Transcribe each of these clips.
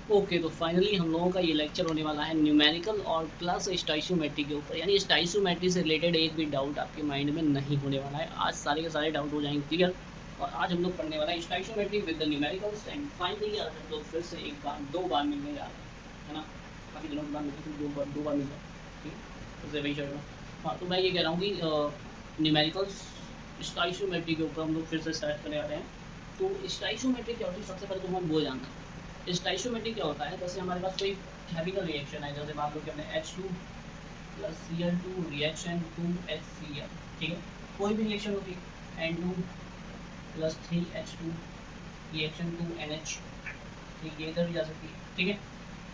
Okay, तो finally हम लोगों का ये लेक्चर होने वाला है न्यूमेरिकल और प्लस स्टोइशियोमेट्री के ऊपर, यानी स्टोइशियोमेट्री से रिलेटेड एक भी डाउट आपके माइंड में नहीं होने वाला है। आज सारे के सारे डाउट हो जाएंगे क्लियर। और आज हम लोग पढ़ने वाला है stoichiometry with the numericals and finally आज हम लोग फिर से एक बार दो बार मिलने जा रहे हैं, है ना। काफ़ी दिनों के बाद मिलते थे, दो बार मिल रहे हैं, ठीक है। तो वही चल रहा। हाँ, तो मैं ये कह रहा हूँ कि न्यूमेरिकल्स स्टोइशियोमेट्री के ऊपर हम लोग फिर से स्टार्ट करने वाले हैं। तो स्टोइशियोमेट्री क्या होती है, सबसे पहले तो हम वो जानना। स्टाइशियोमेट्री क्या होता है, जैसे हमारे पास कोई केमिकल रिएक्शन है, जैसे मान लो कि हमने H2 plus Cl2 reaction 2HCl, ठीक है। कोई भी रिएक्शन होती है N2 plus 3H2 reaction 2NH, ठीक है, इधर भी जा सकती है, ठीक है।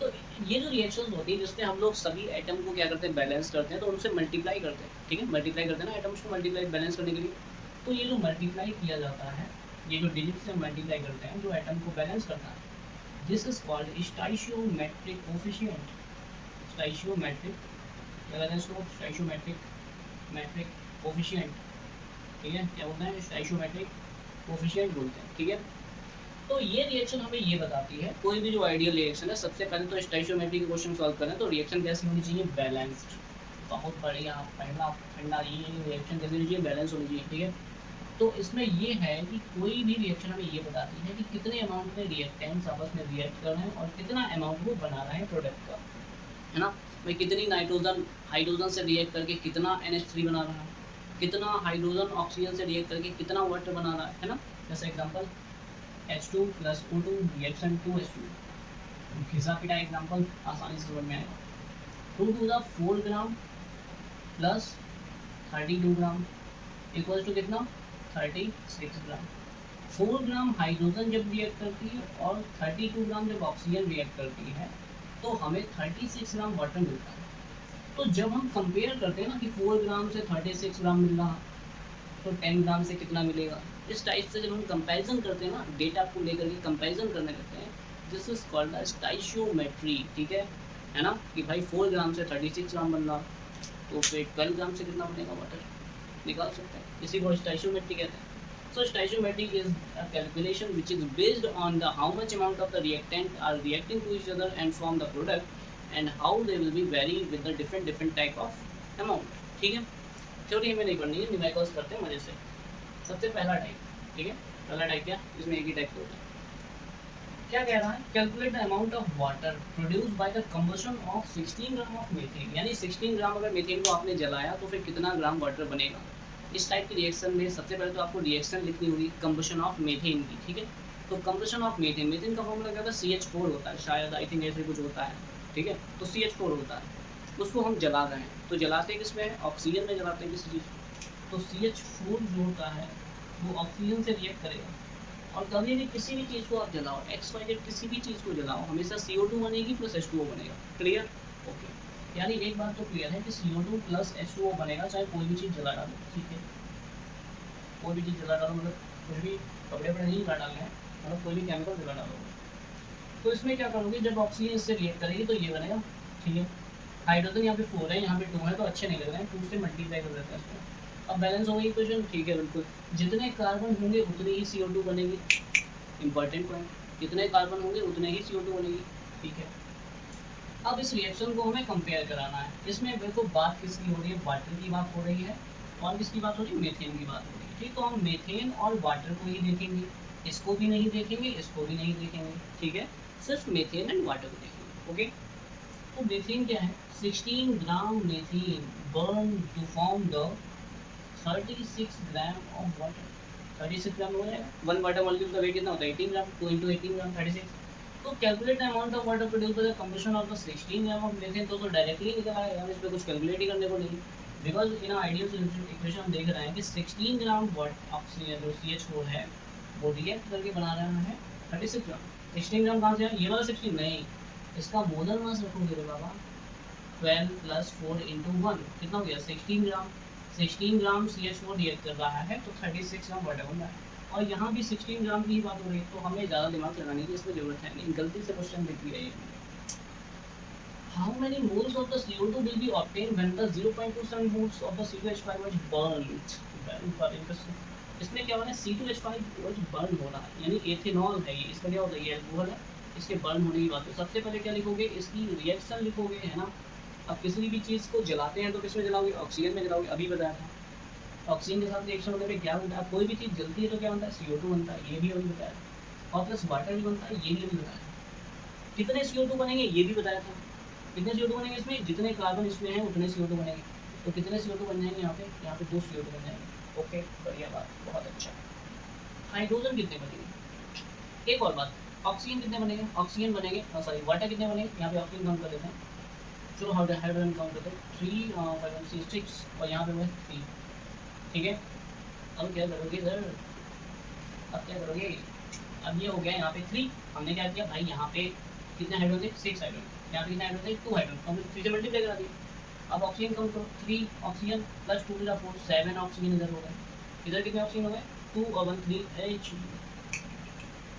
तो ये जो रिएक्शंस होती है जिसमें हम लोग सभी एटम को क्या करते हैं, बैलेंस करते हैं, तो उनसे मल्टीप्लाई करते हैं, ठीक है। मल्टीप्लाई करते हैं ना एटम्स को, मल्टीप्लाई बैलेंस करने के लिए। तो ये जो मल्टीप्लाई किया जाता है, ये जो डिजिट से मल्टीप्लाई करते हैं जो एटम को बैलेंस करता है, this is called stoichiometric coefficient। stoichiometric क्या कहते हैं इसको, stoichiometric metric coefficient, ठीक है। क्या बोलते हैं, stoichiometric coefficient बोलते हैं, ठीक है। तो ये रिएक्शन हमें ये बताती है, कोई भी जो आइडियल रिएक्शन है, सबसे पहले तो स्टोइशियोमेट्री के क्वेश्चन सॉल्व करें तो रिएक्शन कैसी होनी चाहिए, बैलेंस्ड। बहुत बढ़िया, पहला ठंडा ये रिएक्शन कैसी होनी चाहिए, बैलेंस होनी चाहिए, ठीक है। तो इसमें ये है कि कोई भी रिएक्शन हमें ये बताती है कि कितने अमाउंट में रिएक्टेंट्स आपस में रिएक्ट कर रहे हैं और कितना अमाउंट वो बना रहे हैं प्रोडक्ट का, है ना। भाई कितनी नाइट्रोजन हाइड्रोजन से रिएक्ट करके कितना NH3 बना रहा है, कितना हाइड्रोजन ऑक्सीजन से रिएक्ट करके कितना वाटर बना रहा है ना। जैसे example H2 plus O2 reaction 2H2, घिसा पिटा एग्जांपल आसानी से समझ में आएगा। 2 to the 4 gram plus 32 gram equal to कितना, 36 ग्राम। 4 ग्राम हाइड्रोजन जब रिएक्ट करती है और 32 ग्राम जब ऑक्सीजन रिएक्ट करती है तो हमें 36 ग्राम वाटर मिलता है। तो जब हम कंपेयर करते हैं ना कि 4 ग्राम से 36 ग्राम मिल रहा, तो 10 ग्राम से कितना मिलेगा, इस टाइप से जब हम कंपैरिजन करते हैं ना, डेटा को लेकर के कंपैरिजन करने लगते हैं, this is called the stoichiometry, ठीक है ना। कि भाई 4 ग्राम से 36 ग्राम बन रहा, तो फिर 12 ग्राम से कितना बनेगा वाटर, निकाल सकते हैं। इसी को स्टोइशियोमेट्री कहते हैं। So stoichiometry is a calculation which is based on the how much amount of the reactant are reacting to each other and form the product and how they will be vary with the different type of amount, ठीक है। Theory हमें नहीं पढ़नी है, numericals करते हैं मजे से। सबसे पहला टाइप, ठीक है, पहला टाइप क्या, इसमें एक ही टाइप होता है। क्या कह रहा है, calculate the amount of water produce by the combustion of 16 gram of methane, यानी 16 ग्राम अगर मीथेन को आपने जलाया तो फिर कितना ग्राम वाटर बनेगा। इस टाइप की रिएक्शन में सबसे पहले तो आपको रिएक्शन लिखनी होगी कंबशन ऑफ मीथेन की, ठीक है। तो कंबशन ऑफ मीथेन, मीथेन का फॉर्मूला क्या होता है, CH4 होता है शायद, आई थिंक ऐसे कुछ होता है, ठीक है। तो CH4 होता है, उसको हम जला रहे हैं, तो जलाते किस में, ऑक्सीजन में जलाते हैं किसी चीज़ को। तो CH4 जो होता है वो ऑक्सीजन से रिएक्ट करेगा। और कभी भी किसी भी चीज़ को आप जलाओ, XYZ किसी भी चीज़ को जलाओ, हमेशा CO2 बनेगी प्लस H2O बनेगा, क्लियर, ओके। यानी एक बात तो क्लियर है कि CO2 प्लस H2O बनेगा चाहे कोई भी चीज़ जला डालो, ठीक है। कोई भी चीज़ जला डालो, मतलब कुछ भी कपड़े वपड़े नहीं जला डालना है, मतलब कोई भी केमिकल जला डालो। तो इसमें क्या करोगे, जब ऑक्सीजन इससे रिएक्ट करेगी तो ये बनेगा, ठीक है। हाइड्रोजन यहाँ पे 4 है, यहाँ पे 2 है, तो अच्छे नहीं लग रहे हैं, 2 से मल्टीप्लाई कर देते हैं इसको। अब बैलेंस हो गई इक्वेशन, ठीक है, बिल्कुल। जितने कार्बन होंगे उतनी ही CO2 बनेगी, इंपॉर्टेंट पॉइंट, कितने कार्बन होंगे उतने ही CO2 बनेगी, ठीक है। अब इस रिएक्शन को हमें कंपेयर कराना है। इसमें देखो बात किसकी हो रही है, वाटर की बात हो रही है, और किसकी बात हो रही है, मीथेन की बात हो रही है, ठीक। तो हम मीथेन और वाटर को ही देखेंगे, इसको भी नहीं देखेंगे, इसको भी नहीं देखेंगे, ठीक है। सिर्फ मीथेन एंड वाटर को देखेंगे, ओके। तो मीथेन क्या है, 16 gram methane burn to form the 36 gram of water. 36 gram हो जाएगा, 1 वाटर मॉलिक्यूल का वेट कितना होता है, 18 ग्राम, 2 into 18 ग्राम 36। तो calculate the amount of water produce by the combustion of the 16 gram of methane, तो डायरेक्टली निकल आएगा, इस पे कुछ कैलकुलेट ही करने को नहीं। Because in ideal solution equation हम देख रहे हैं कि 16 ग्राम ऑक्सीजन जो CH4 है वो रिएक्ट करके बना रहा है 36 ग्राम। 16 ग्राम कहाँ से है, ये वाला 16 नहीं, इसका मोलर मास रखोगे रे बाबा, 12 + 4 × 1 कितना हो गया, 16 ग्राम। 16 ग्राम CH4 रिएक्ट कर रहा है तो 36 ग्राम वाटर बन रहा है, और यहाँ भी 16 ग्राम की ही बात हो रही है, तो हमें ज़्यादा दिमाग लगाने की इसमें जरूरत है नहीं, गलती से क्वेश्चन देख लिया है। How many moles of the CO2 will be obtained when the 0.27 moles of the C2H5 was burned? very interesting। इसमें क्या हो रहा है, C2H5 was burned हो रहा है, यानी एथेनॉल है ये, इसका क्या होता है, ये अल्कोहल है, इसके बर्न होने की बात है, सबसे पहले क्या लिखोगे, इसकी रिएक्शन लिखोगे, है ना। अब किसी भी चीज़ को जलाते हैं तो किस में जलाओगे, ऑक्सीजन में जलाओगे, अभी बताया था। ऑक्सीजन के साथ रिएक्शन होने पे क्या बनता है, कोई भी चीज़ जलती है तो क्या बनता है, CO2 बनता है, ये भी अभी बताया था। और प्लस वाटर भी बनता है, ये भी अभी बताया था। कितने CO2 बनेंगे ये भी बताया था। कितने CO2 बनेंगे इसमें, जितने कार्बन इसमें हैं उतने CO2 बनेंगे। तो कितने CO2 बन जाएंगे यहाँ पे 2 CO2 बन जाएंगे। ओके, बढ़िया बात, बहुत अच्छा। हाइड्रोजन कितने बनेंगे, एक और बात, ऑक्सीजन कितने बनेंगे, ऑक्सीजन बनेंगे, सॉरी वाटर कितने बनेंगे, यहाँ पे ऑक्सीजन काउंट कर देते हैं। चलो हाइड्रोजन काउंट करते हैं, 3 5 6 और यहाँ पे वो 3। ठीक है, अब क्या करोगे सर, अब क्या करोगे, अब ये हो गया यहाँ पे 3, हमने क्या किया भाई, यहाँ पे कितने हाइड्रोजन थे, 6 हाइड्रोजन, यहाँ पे कितने हाइड्रोजन थे, 2 हाइड्रोजन, हमने 3 से मल्टीप्लाई करा दिया। अब ऑक्सीजन काउंट करो, 3 ऑक्सीजन प्लस 2 4 7 ऑक्सीजन इधर हो गए। इधर कितने ऑक्सीजन हो गए, 2 और 1 3 H।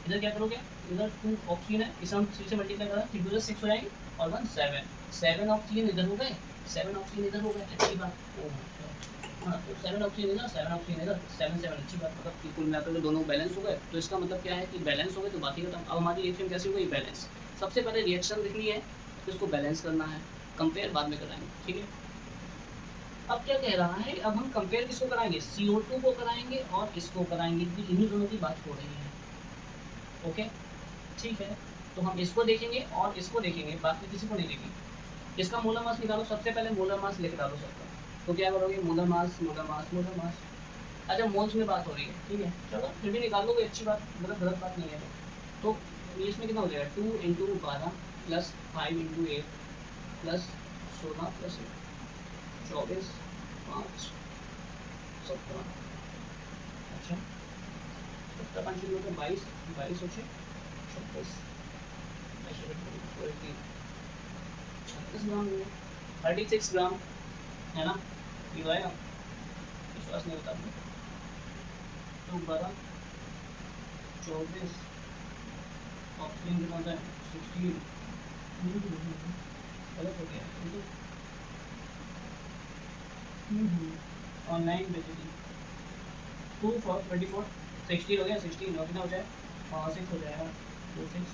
इधर क्या करोगे, इधर 2 ऑक्सीजन है, इसे हम 3 से मल्टीप्लाई करा, 3 2 6 हो जाएंगे और 1 7 ऑक्सीजन इधर हो गए, 7 ऑक्सीजन इधर हो गए, अच्छी बात। हाँ, तो 7 ऑक्सीजन इधर, 7 ऑक्सीजन इधर, 7 7, अच्छी बात, मतलब कुल मिलाकर दोनों बैलेंस हो गए। तो इसका मतलब क्या है कि बैलेंस हो गए तो बाकी खत्म। अब हमारी रिएक्शन कैसी हो गई, बैलेंस। सबसे पहले रिएक्शन लिखनी है तो इसको बैलेंस करना है, कंपेयर बाद में कराएंगे, ठीक है। अब क्या कह रहा है, अब हम कंपेयर किसको कराएंगे, CO2 को कराएंगे और इसको कराएंगे, क्योंकि इन्हीं दोनों की बात हो रही है। ओके, ठीक है, तो हम इसको देखेंगे और इसको देखेंगे, बाकी किसी को नहीं देखेंगे। इसका मोलर मास निकालो, सबसे पहले मोलर मास लिख डालो सबका। तो क्या करोगे, molar mass molar mass molar mass. अच्छा, मोल्स में बात हो रही है, ठीक है, चलो फिर भी निकाल लोगे, अच्छी बात, मतलब गलत बात नहीं है। तो ये इसमें कितना हो जाएगा, 2 × 12 प्लस 5 × 8 प्लस 16 प्लस 24 5 17। अच्छा, 17 5 किलो 22 22 हो 36 36 ग्राम, 36 ग्राम, है ना, ये आएगा, विश्वास नहीं होता। तो 12 24 ऑक्सीजन कितना होता है, 16, गलत हो गया, ऑनलाइन बेसिकली 2 4 24 16 हो गया, 16 और कितना हो जाए, 6 हो जाएगा, 2 6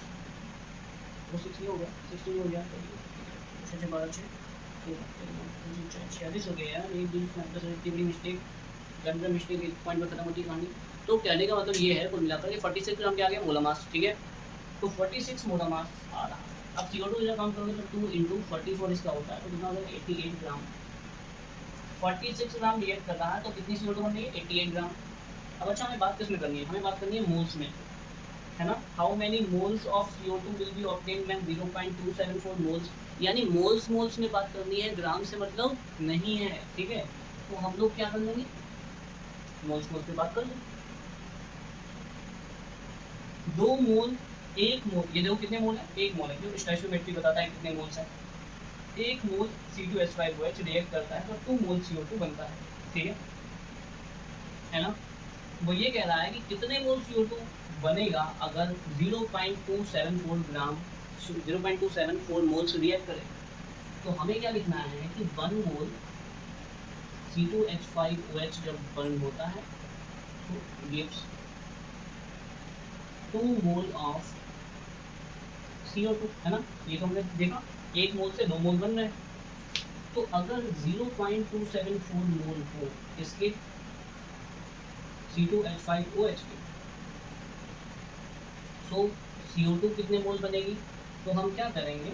वो 6 हो गया, 16 हो गया, 6 12 6 46 हो गया यार, एक दिन इतनी बड़ी मिस्टेक, जनरल मिस्टेक, एक पॉइंट पर खत्म होती है कहानी। तो कहने का मतलब ये है, कुल मिलाकर ये 46 ग्राम के आ गया मोलर मास, ठीक है। तो 46 मोलर मास आ रहा। अब CO2 जब काम करोगे तो 2 × 44 इसका होता है, तो कितना हो जाएगा, 88 ग्राम। 46 ग्राम रिएक्ट कर रहा है तो कितनी CO2 बन रही है, 88 ग्राम। अब अच्छा, हमें बात किस में करनी है, हमें बात करनी है मोल्स में, है ना। How many moles of CO2 will be obtained when 0.274 moles, यानी मोल्स में बात करनी है, ग्राम से मतलब नहीं है, ठीक है। तो हम लोग क्या कर लेंगे, मोल्स पे बात कर लेंगे। 2 मोल, 1 मोल, ये देखो कितने मोल है, 1 मोल है, जो स्टोइचियोमेट्री बताता है कितने मोल्स हैं। 1 मोल C2H5OH रिएक्ट करता है तो 2 मोल CO2 बनता है, ठीक है ना। वो ये कह रहा है कि कितने मोल CO2 बनेगा अगर 0.274 ग्राम 0.274 मोल्स रिएक्ट करें। तो हमें क्या लिखना है कि 1 मोल C2H5OH जब बर्न होता है तो गिव्स 2 मोल ऑफ CO2, है ना। ये तो हमने देखा, 1 मोल से 2 मोल बन रहे हैं। तो अगर 0.274 मोल हो इसके C2H5OH के, तो CO2 कितने मोल बनेगी, तो हम क्या करेंगे,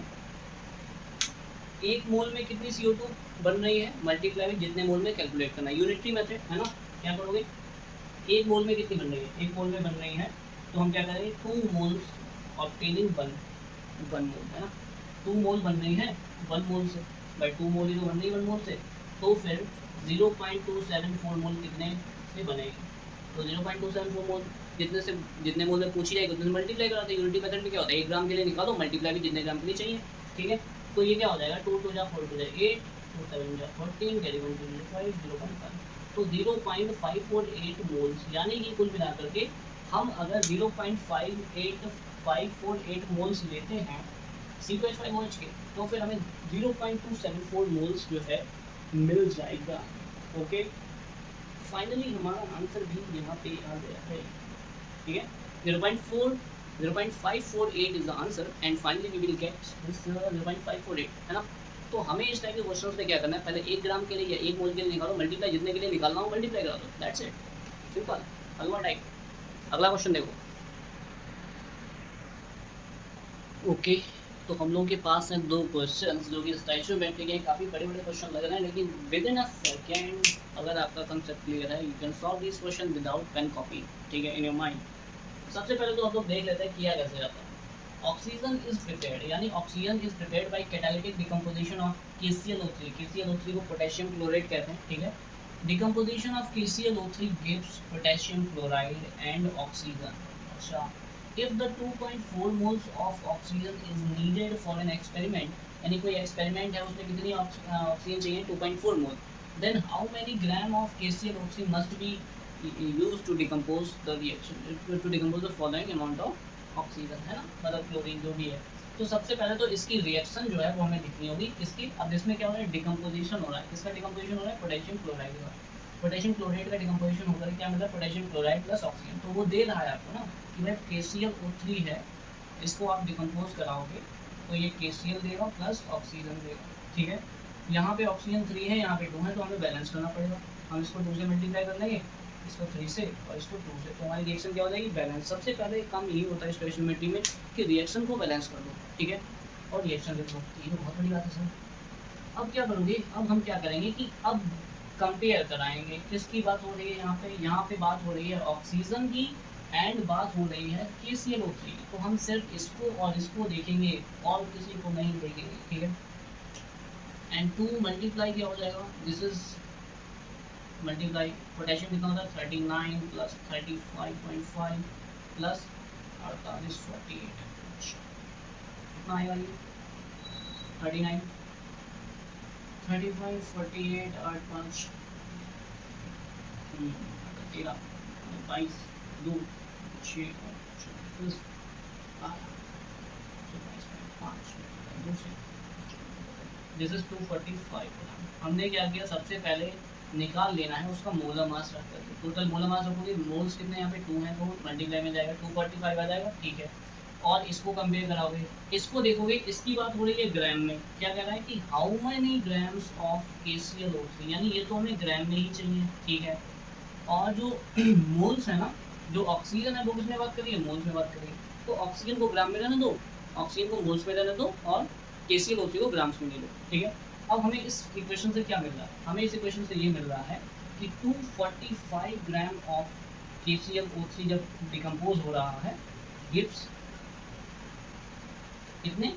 1 मोल में कितनी CO2 बन रही है मल्टीप्लाई में जितने मोल में कैलकुलेट करना है, यूनिटरी मेथड, है ना। क्या करोगे, 1 मोल में कितनी बन रही है, 1 मोल में बन रही है, तो हम क्या करेंगे, 2 मोल्स ऑब्टेनिंग 1 मोल, है ना। 2 मोल बन रही है 1 मोल से, भाई 2 मोल ही तो बन रही है 1 मोल से, तो फिर 0.274 मोल कितने से बनेगी, तो 0.274 मोल जितने मोल में पूछी जाएगी उतने से मल्टीप्लाई कराते हैं। यूनिटी मेथड में क्या होता है, 1 ग्राम के लिए निकालो, मल्टीप्लाई भी जितने ग्राम के लिए चाहिए, ठीक है। तो ये क्या हो जाएगा, 2 2 4 2 8 2 7 14 कैरी 1 2 5 0.5, तो 0.548 मोल्स, यानी कि कुल मिलाकर के हम अगर 0.58548 मोल्स लेते हैं C2H5OH के, तो फिर हमें 0.274 मोल्स जो है मिल जाएगा। ओके, फाइनली हमारा आंसर भी यहाँ पे आ गया है, ठीक है। 0.4 0.548 is the answer and finally we will get this 0.548, है ना। तो हमें इस टाइप के क्वेश्चन में क्या करना है, पहले 1 ग्राम के लिए या 1 मोल के लिए निकालो, मल्टीप्लाई जितने के लिए निकालना हो मल्टीप्लाई करा दो, that's it, simple, halwa type. अगला क्वेश्चन देखो। ओके तो हम लोगों के पास हैं 2 क्वेश्चंस जो कि स्टोइचियोमेट्री के काफ़ी बड़े-बड़े क्वेश्चन लग रहे हैं, लेकिन विद इन अ सेकेंड अगर आपका कंसेप्ट क्लियर है, you can solve this question without pen copy, ठीक है, इन योर माइंड। सबसे पहले तो हम लोग देख लेते हैं किया कैसे जाता है। ऑक्सीजन इज प्रिपेयर्ड, यानी oxygen is prepared by catalytic decomposition of KClO3। KClO3 को पोटेशियम क्लोराइड कहते हैं, ठीक है। Decomposition of KClO3 gives potassium chloride and oxygen. अच्छा, if the 2.4 moles of oxygen is needed for an experiment, यानी कोई experiment है उसमें कितनी ऑक्सीजन चाहिए 2.4 मोल, then how many gram of KClO3 must be used to decompose the reaction to decompose the following amount of oxygen, है ना, मतलब chlorine जो भी है। तो सबसे पहले तो इसकी रिएक्शन जो है वो हमें लिखनी होगी इसकी। अब इसमें क्या हो रहा है, डिकम्पोजिशन हो रहा है, किसका डिकम्पोजिशन हो रहा है, पोटेशियम क्लोराइड का। पोटेशियम क्लोराइड का डिकम्पोजिशन होकर क्या मिला, पोटेशियम क्लोराइड प्लस ऑक्सीजन। तो वो दे रहा है आपको ना कि भाई KClO3 है, इसको आप डिकम्पोज कराओगे तो ये KCl देगा प्लस ऑक्सीजन देगा, ठीक है। यहाँ पे ऑक्सीजन 3 है, यहाँ पे 2 है, तो हमें बैलेंस करना पड़ेगा। हम इसको 2 से मल्टीप्लाई कर लेंगे, इसको 3 से और इसको 2 से, तो हमारी रिएक्शन क्या हो जाएगी, बैलेंस। सबसे पहले काम यही होता है स्टोइचियोमेट्री में कि रिएक्शन को बैलेंस कर दो, ठीक है, और रिएक्शन लिख दो। ये तो बहुत बड़ी बात है सर। अब क्या करोगे, अब हम क्या करेंगे कि अब कंपेयर कराएंगे। किसकी बात हो रही है यहाँ पे बात हो रही है ऑक्सीजन की एंड बात हो रही है KClO3। तो हम सिर्फ इसको और इसको देखेंगे और किसी को नहीं देखेंगे, ठीक है। एंड 2 मल्टीप्लाई क्या हो जाएगा, दिस इज मल्टीप्लाई, पोटेशियम कितना होता है 39 प्लस 35.5 प्लस 48 48, कितना आएगा ये 39 35 48 8 5 13 22 2 6 10 दिस इज 245। हमने क्या किया, सबसे पहले निकाल लेना है उसका मोलर मास रख करके। टोटल मोलर मास रखोगे, मोल्स कितने यहाँ पे 2 हैं तो मल्टीप्लाई में जाएगा 245 आ जाएगा, ठीक है। और इसको कंपेयर कराओगे, इसको देखोगे, इसकी बात हो रही है ग्राम में। क्या कह रहा है कि how many grams of KClO3, यानी ये तो हमें ग्राम में ही चाहिए, ठीक है। और जो मोल्स है ना, जो ऑक्सीजन है वो किसमें बात करिए, मोल्स में बात करिए। तो ऑक्सीजन को ग्राम में रहने दो, ऑक्सीजन को मोल्स में रहने दो और KClO3 को ग्राम्स में ले लो, ठीक है। अब हमें इस इक्वेशन से क्या मिल रहा है, हमें इस इक्वेशन से ये मिल रहा है कि 245 ग्राम ऑफ KClO3 जब डिकम्पोज हो रहा है गिव्स कितने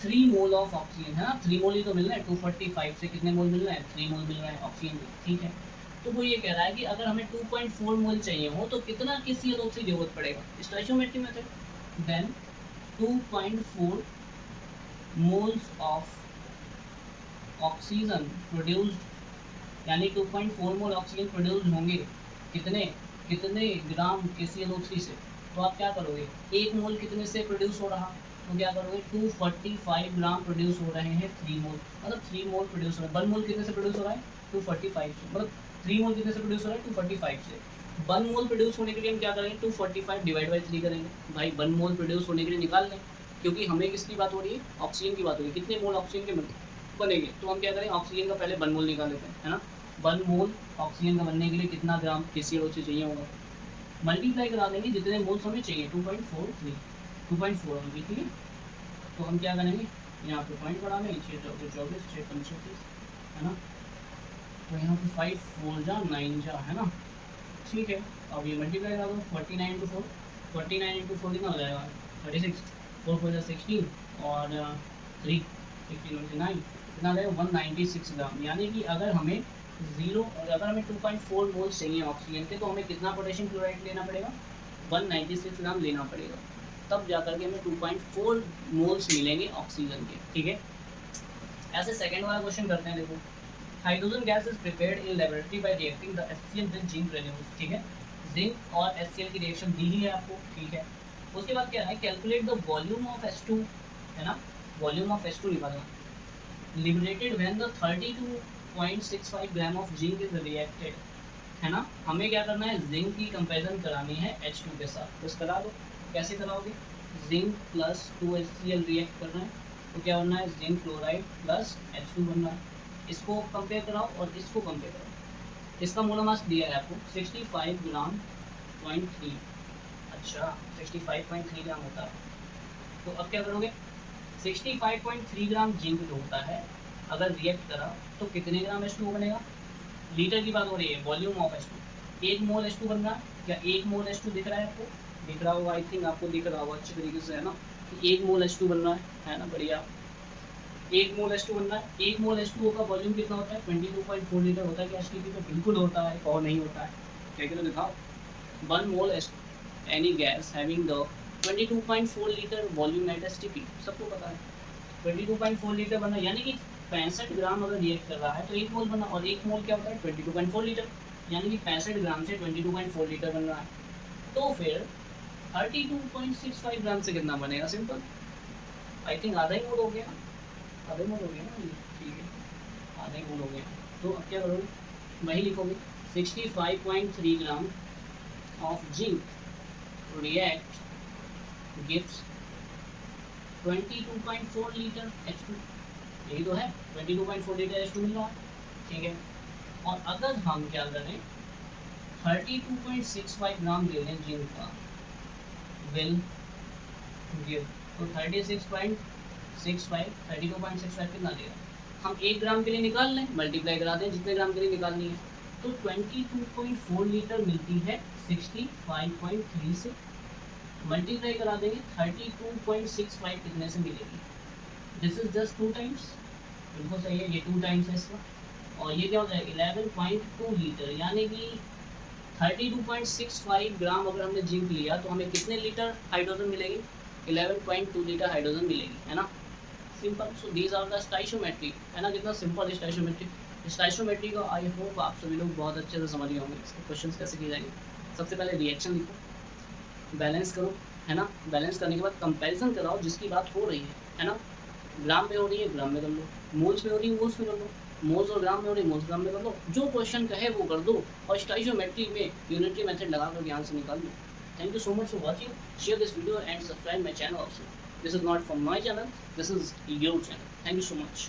3 मोल ऑफ ऑक्सीजन, है ना, 3 मोल ही तो मिल रहा है। 245 से कितने मोल मिल रहे हैं, 3 मोल मिल रहा है ऑक्सीजन, ठीक है। तो वो ये कह रहा है कि अगर हमें 2.4 मोल चाहिए हो तो कितना KClO3 जरूरत पड़ेगा stoichiometry method, then 2.4 moles of oxygen produced, यानी 2.4 मोल ऑक्सीजन प्रोड्यूस होंगे कितने कितने ग्राम KClO3 से। तो आप क्या करोगे, 1 मोल कितने से प्रोड्यूस हो रहा, तो क्या करोगे 245 ग्राम प्रोड्यूस हो रहे हैं 3 मोल, मतलब 3 मोल प्रोड्यूस हो रहे हैं। 1 मोल कितने से प्रोड्यूस हो रहा है 245 से, मतलब 3 मोल कितने से प्रोड्यूस हो रहा है 245 से। 1 मोल प्रोड्यूस होने के लिए हम क्या करेंगे 245 डिवाइड बाई 3 करेंगे, भाई 1 मोल प्रोड्यूस होने के लिए निकाल लें, क्योंकि हमें किसकी बात हो रही है, ऑक्सीजन की बात हो रही है, कितने मोल ऑक्सीजन के बनेंगे। तो हम क्या करें, ऑक्सीजन का पहले 1 मोल निकाल लेते हैं, है ना। 1 मोल ऑक्सीजन का बनने के लिए कितना ग्राम KClO3 चाहिए होगा, मल्टीप्लाई करा देंगे जितने मोल्स हमें चाहिए 2.4 होंगे, ठीक है। तो हम क्या करेंगे, यहाँ पे पॉइंट बढ़ा लेंगे, 6 चौके 24 6 पंचे 30, है ना। तो यहाँ पे 5 4 जा 9 जा, है ना, ठीक है। अब ये मल्टीप्लाई करा दो 49 इंटू 4, 49 इंटू 4 कितना हो जाएगा 36, 4 4 16 और 3 16 29 कितना आ जाएगा 196 ग्राम। यानी कि अगर हमें अगर हमें 2.4 मोल्स चाहिए ऑक्सीजन के, तो हमें कितना पोटेशियम क्लोराइड लेना पड़ेगा 196 ग्राम लेना पड़ेगा, तब जाकर के हमें 2.4 मोल्स मिलेंगे ऑक्सीजन के, ठीक है। ऐसे सेकंड वाला क्वेश्चन करते हैं, देखो hydrogen gas is prepared in laboratory bye reacting the HCl with zinc granules, ठीक है। जिंक और HCl की रिएक्शन दी ही है आपको, ठीक है। उसके बाद क्या है, calculate the volume of H2, है ना, वॉल्यूम ऑफ H2 निकालना, liberated when the 32.65 gram of zinc is reacted, है ना। हमें क्या करना है, जिंक की कंपेरिजन करानी है H2 के साथ, बस करा दो। कैसे कराओगे, जिंक प्लस 2HCl रिएक्ट कर रहे हैं, तो क्या बनना है, जिंक क्लोराइड प्लस H2 बनना है। इसको कंपेयर कराओ और इसको कंपेयर कराओ। इसका मोलर मास दिया है आपको 65 ग्राम पॉइंट 3। अच्छा 65.3 ग्राम होता है। तो अब क्या करोगे, 65.3 ग्राम जिंक जो होता है अगर रिएक्ट करा तो कितने ग्राम H2O बनेगा। लीटर की बात हो रही है, volume of H2। 1 mole H2 बन रहा है, क्या 1 मोल H2 दिख रहा है आपको, दिख रहा होगा, आई थिंक आपको दिख रहा होगा अच्छी तरीके से, है ना, कि 1 मोल H2 बन रहा है ना, बढ़िया। 1 मोल H2 बन रहा है। 1 मोल H2O का वॉल्यूम कितना होता है, 22.4 लीटर होता है क्या HTP पे, बिल्कुल होता है, और नहीं होता है, क्या क्या दिखाओ। 1 mole any gas having the 22.4 litre volume at STP, सबको पता है 22.4 लीटर बना, यानी कि 65 ग्राम अगर रिएक्ट कर रहा है तो 1 मोल बना, और 1 मोल क्या होता है 22.4 लीटर, यानी कि 65 ग्राम से 22.4 लीटर बन रहा है। तो फिर 32.65 ग्राम से कितना बनेगा, सिंपल, आई थिंक आधा ही मोल हो गया, आधा ही मोल हो गया ना, ठीक है, आधा ही मोल हो गया। तो अब क्या करोगे, वही लिखोगे 65.3 gram of zinc react gives 22.4 litre H2, यही तो है 22.4 लीटर H2 मिल रहा है, ठीक है। और अगर हम क्या करें 32.65 ग्राम ले लें जिंक का, विल गिव, तो 32.65 कितना देगा, हम 1 ग्राम के लिए निकाल लें, मल्टीप्लाई करा दें जितने ग्राम के लिए निकालनी है, तो 22.4 लीटर मिलती है 65.3 से, मल्टीप्लाई करा देंगे 32.65 कितने से मिलेगी, दिस इज जस्ट 2 टाइम्स, बिल्कुल सही है, ये 2 टाइम्स है इसका, और ये क्या होता है 11.2 लीटर, यानी कि 32.65 ग्राम अगर हमने जिंक लिया तो हमें कितने लीटर हाइड्रोजन मिलेगी, 11.2 लीटर हाइड्रोजन मिलेगी, है ना, simple. So these are the stoichiometry, है ना, कितना सिंपल स्टाइशियोमेट्री। स्टाइशियोमेट्री को आई होप आप सभी लोग बहुत अच्छे से समझ गए होंगे, इसके क्वेश्चन कैसे किए जाएंगे। सबसे पहले रिएक्शन लिखो, बैलेंस करो, है ना, बैलेंस करने के बाद कंपैरिजन कराओ जिसकी बात हो रही है ना, ग्राम में हो रही है ग्राम में कर लो, मोल्स में हो रही है मोल्स में कर लो, मोल्स और ग्राम में हो रही है मोल्स ग्राम में कर लो, जो क्वेश्चन कहे वो कर दो, और स्टाइशियोमेट्री में यूनिटी मेथड लगा कर ध्यान से निकाल दो। Thank you so much for watching, share this video and subscribe my channel also, this is not from my channel, this is your channel, thank you so much.